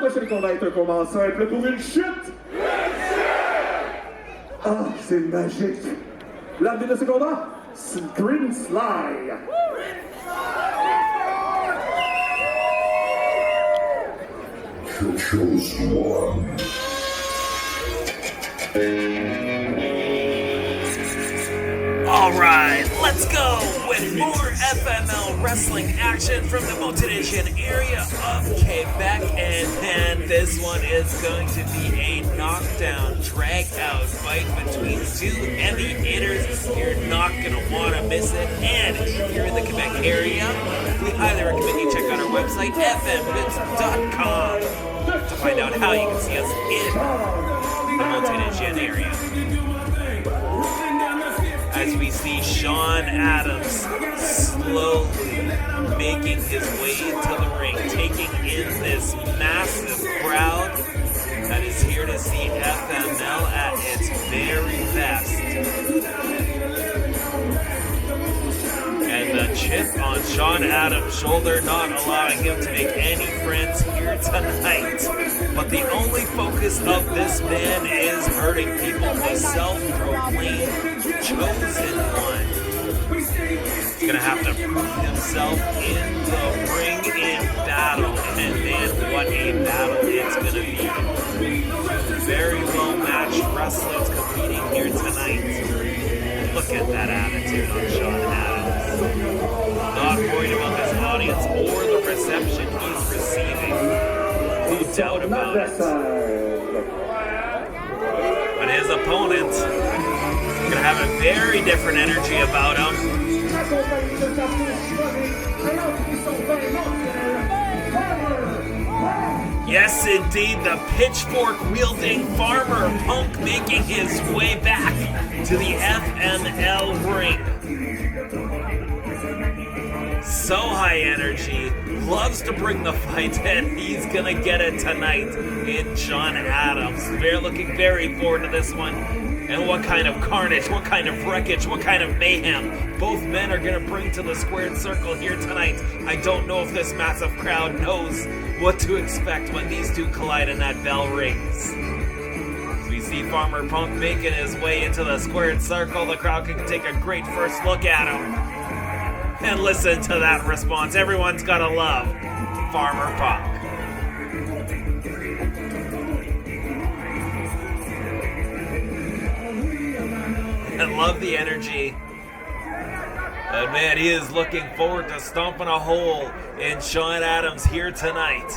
prochain combat est un combat simple pour une chute. Ah, c'est magique. L'arbitre de ce combat, Green Sly. You chose one. Alright, let's go with more FML wrestling action from the Montérégion area of Quebec, and this one is going to be a knockdown, drag-out fight between two heavy hitters. You're not going to want to miss it, and if you're in the Quebec area, we highly recommend you check out our website, FMLutte.com, to find out how you can see us in the Montérégion area. As we see Shawn Adams slowly making his way into the ring, taking in this massive crowd that is here to see FML at its very best. And the chip on Shawn Adams' shoulder not allowing him to make any friends here tonight. But the only focus of this man is hurting people. The self-proclaimed chosen one. He's gonna have to prove himself in the ring in battle, and man, what a battle it's gonna be. Very well-matched wrestlers competing here tonight. Look at that attitude on Shawn Adams. Not worried about this audience or the reception he's receiving. No doubt about it. But his opponent is going to have a very different energy about him. Yes, indeed, the pitchfork-wielding Farmer Punk making his way back to the FML ring. So high energy, loves to bring the fight, and he's gonna get it tonight in Shawn Adams. They're looking very forward to this one. And what kind of carnage, what kind of wreckage, what kind of mayhem both men are gonna bring to the squared circle here tonight. I don't know if this massive crowd knows what to expect when these two collide and that bell rings. As we see Farmer Punk making his way into the squared circle, the crowd can take a great first look at him. And listen to that response. Everyone's gotta love Farmer Punk. And love the energy. And man, he is looking forward to stomping a hole in Shawn Adams here tonight.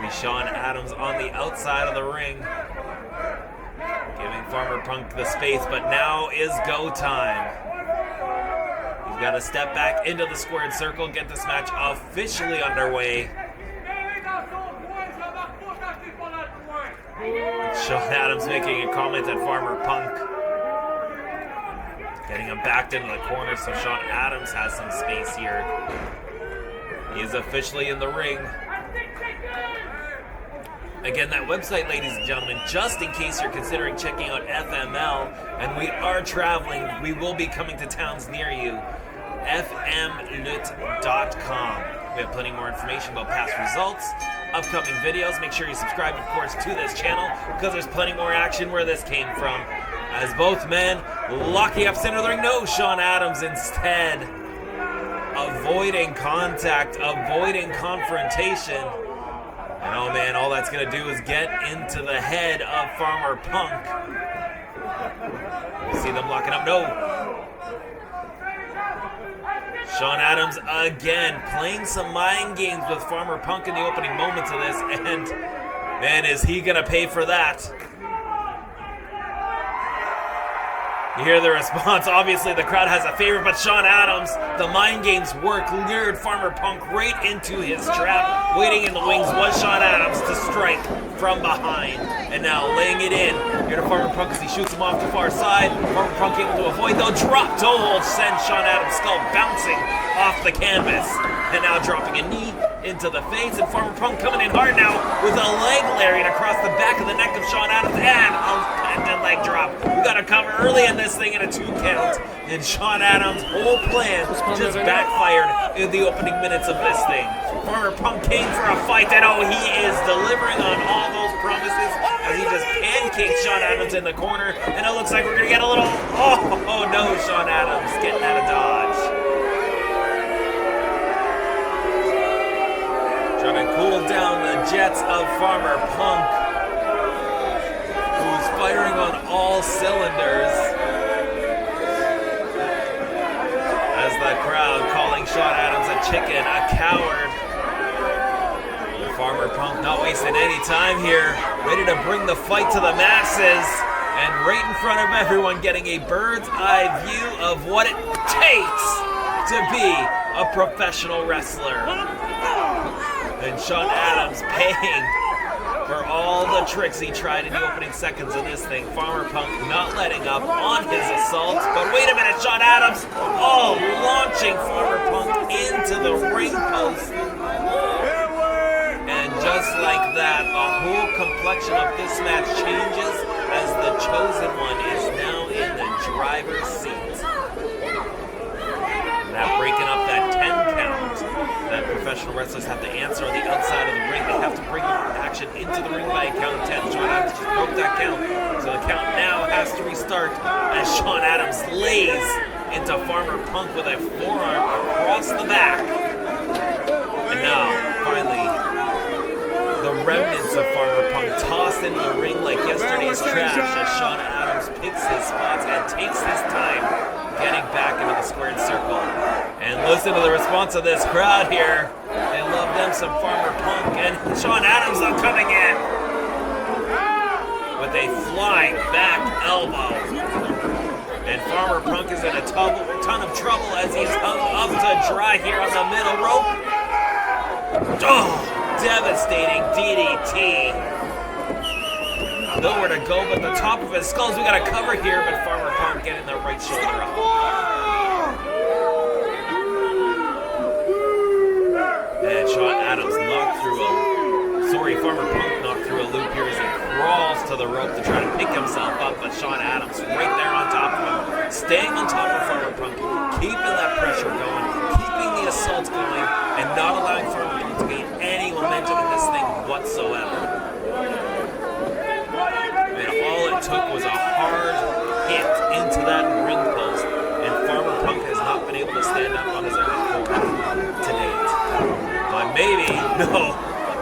We Shawn Adams on the outside of the ring, giving Farmer Punk the space, but now is go time. He's got to step back into the squared circle, get this match officially underway. Shawn Adams making a comment at Farmer Punk, getting him backed into the corner so Shawn Adams has some space here. He is officially in the ring. Again, that website, ladies and gentlemen, just in case you're considering checking out FML, and we are traveling, we will be coming to towns near you, FMLutte.com. We have plenty more information about past results, upcoming videos. Make sure you subscribe, of course, to this channel, because there's plenty more action where this came from. As both men locking up center of the ring. No, Shawn Adams instead avoiding contact, avoiding confrontation. And oh man, all that's going to do is get into the head of Farmer Punk. You see them locking up. No. Shawn Adams again playing some mind games with Farmer Punk in the opening moments of this. And man, is he going to pay for that? You hear the response. Obviously, the crowd has a favorite, but Shawn Adams, the mind games work, lured Farmer Punk right into his trap. Waiting in the wings was Shawn Adams to strike from behind. And now laying it in. Here to Farmer Punk as he shoots him off the far side. Farmer Punk able to avoid, though. Drop toe hold sends Shawn Adams' skull bouncing off the canvas. And now dropping a knee into the face. And Farmer Punk coming in hard now with a leg lariat across the back of the neck of Shawn Adams. And a pendant leg drop. We got to cover early in this thing in a 2 count. And Shawn Adams' whole plan just backfired in the opening minutes of this thing. Farmer Punk came for a fight, and oh, he is delivering on all those promises as he just pancakes Shawn Adams in the corner, and it looks like we're gonna get a little, oh no, Shawn Adams getting out of dodge. Trying to cool down the jets of Farmer Punk, who's firing on all cylinders. As the crowd calling Shawn Adams a chicken, a coward. Farmer Punk not wasting any time here, ready to bring the fight to the masses, and right in front of everyone getting a bird's eye view of what it takes to be a professional wrestler. And Shawn Adams paying for all the tricks he tried in the opening seconds of this thing. Farmer Punk not letting up on his assaults, but wait a minute, Shawn Adams, launching Farmer Punk into the ring post. And just like that, the whole complexion of this match changes as the chosen one is now in the driver's seat. That breaking up that 10 count that professional wrestlers have to answer on the outside of the ring. They have to bring action into the ring by a count of 10. Shawn Adams just broke that count, so the count now has to restart as Shawn Adams lays into Farmer Punk with a forearm across the back. And now, finally, the remnants of Farmer Punk tossed into the ring like yesterday's trash as Shawn Adams picks his spots and takes his time getting back into the squared circle. And listen to the response of this crowd here. They love them some Farmer Punk, and Shawn Adams coming in with a flying back elbow. And Farmer Punk is in a ton of trouble as he's hung up to dry here on the middle rope. Devastating DDT. Nowhere to go but the top of his skulls. We got a cover here, but Farmer Punk getting the right shoulder up. And Shawn Adams Farmer Punk knocked through a loop here as he crawls to the rope to try to pick himself up, but Shawn Adams right there on top of him, staying on top of Farmer Punk, keeping that pressure going, keeping the assaults going, and not allowing Farmer Punk to gain any momentum in this thing whatsoever. And all it took was a hard hit into that ring post, and Farmer Punk has not been able to stand up on his own to date. But maybe, no,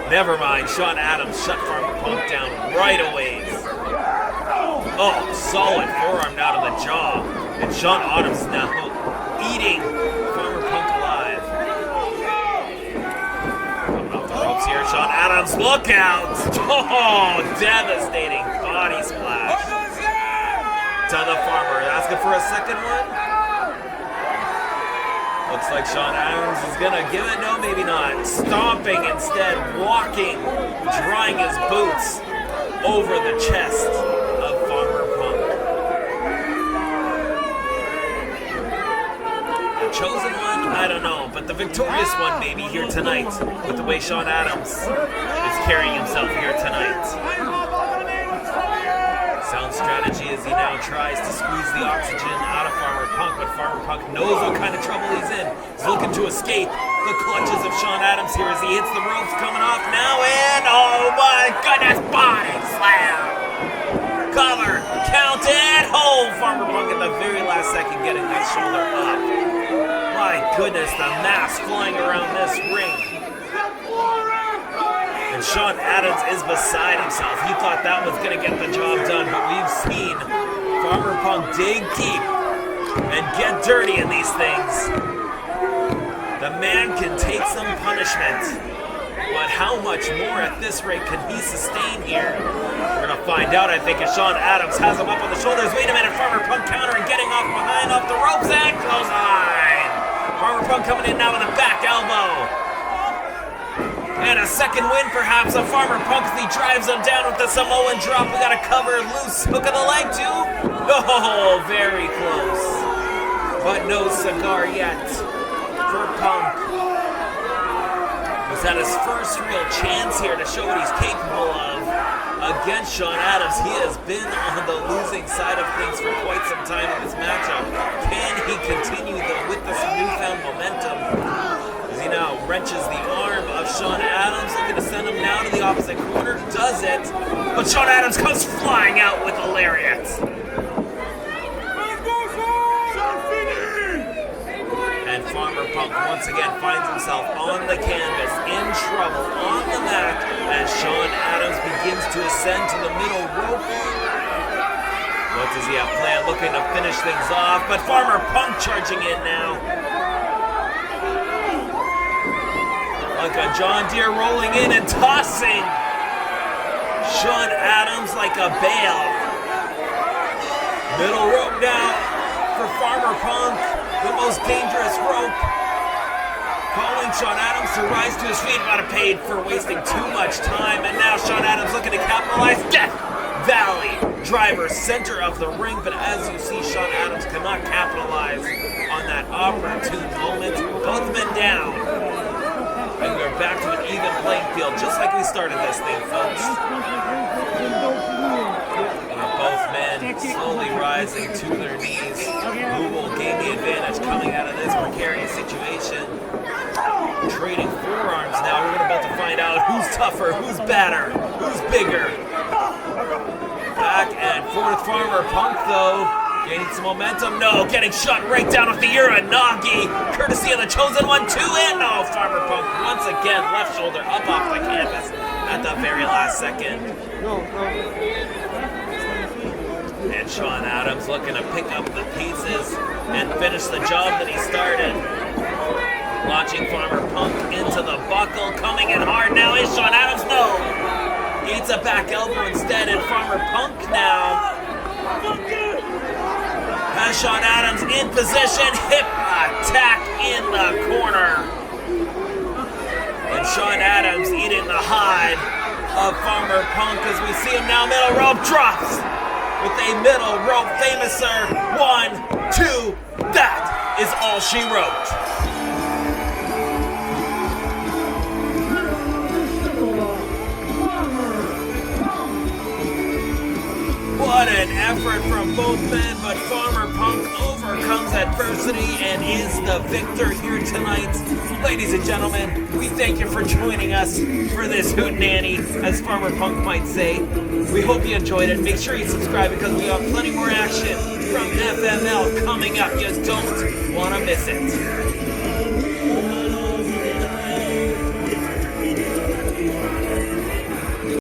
never mind. Shawn Adams shut Farmer Punk down right away. Oh, solid forearm now to the jaw. And Shawn Adams now eating Farmer Punk alive. Coming off the ropes here, Shawn Adams, look out! Oh, devastating body splash to the Farmer. Asking for a second one. Looks like Shawn Adams is gonna give it. No, maybe not. Stomping instead, walking, drawing his boots over the chest of Farmer Punk. The chosen one, I don't know, but the victorious one maybe here tonight with the way Shawn Adams is carrying himself here tonight. Sound strategy as he now tries to squeeze the oxygen out of Farmer Punk, but Farmer Punk knows what kind of trouble he's in. He's looking to escape the clutches of Shawn Adams here as he hits the ropes, coming off now, and oh my goodness, body slam! Cover, count and hold! Farmer Punk at the very last second getting that shoulder up. My goodness, the mass flying around this ring. And Shawn Adams is beside himself. He thought that was going to get the job done, but we've seen Farmer Punk dig deep and get dirty in these things. The man can take some punishment, but how much more at this rate can he sustain here? We're going to find out, I think, as Shawn Adams has him up on the shoulders. Wait a minute, Farmer Punk countering, getting off behind, off the ropes, and close line. Farmer Punk coming in now with a back elbow. And a second win, perhaps, of Farmer Punk as he drives him down with the Samoan drop. We got a cover, loose hook of the leg, too. Oh, very close. But no cigar yet for Punk. He's had his first real chance here to show what he's capable of against Shawn Adams. He has been on the losing side of things for quite some time in this matchup. Can he continue with this newfound momentum? He he now wrenches the arm of Shawn Adams, looking to send him now to the opposite corner. Does it, but Shawn Adams comes flying out with a lariat. And Farmer Punk once again finds himself on the canvas, in trouble, on the mat, as Shawn Adams begins to ascend to the middle rope. What does he have planned? Looking to finish things off, but Farmer Punk charging in now. Like a John Deere rolling in and tossing Shawn Adams like a bale. Middle rope now for Farmer Punk, the most dangerous rope. Calling Shawn Adams to rise to his feet, got paid for wasting too much time. And now Shawn Adams looking to capitalize. Death Valley driver, center of the ring. But as you see, Shawn Adams cannot capitalize on that opportune moment. Both men down. And we're back to an even playing field, just like we started this thing, folks. Both men slowly rising to their knees. Who will gain the advantage coming out of this precarious situation? Trading forearms now. We're about to find out who's tougher, who's badder, who's bigger. Back and forth, Farmer Punk, though. Gaining some momentum. No, getting shot right down with the Uranagi. Courtesy of the Chosen One, 2 in. No, Farmer Punk once again, left shoulder up off the canvas at the very last second. And Shawn Adams looking to pick up the pieces and finish the job that he started. Launching Farmer Punk into the buckle. Coming in hard now is Shawn Adams. No. Eats a back elbow instead, and Farmer Punk now has Shawn Adams in position. Hip attack in the corner. And Shawn Adams eating the hide of Farmer Punk as we see him now. Middle rope drops with a middle rope famouser. 1, 2, that is all she wrote. What an effort from both men, but Farmer Punk overcomes adversity and is the victor here tonight. Ladies and gentlemen, we thank you for joining us for this hootenanny, as Farmer Punk might say. We hope you enjoyed it. Make sure you subscribe because we have plenty more action from FML coming up. You don't want to miss it.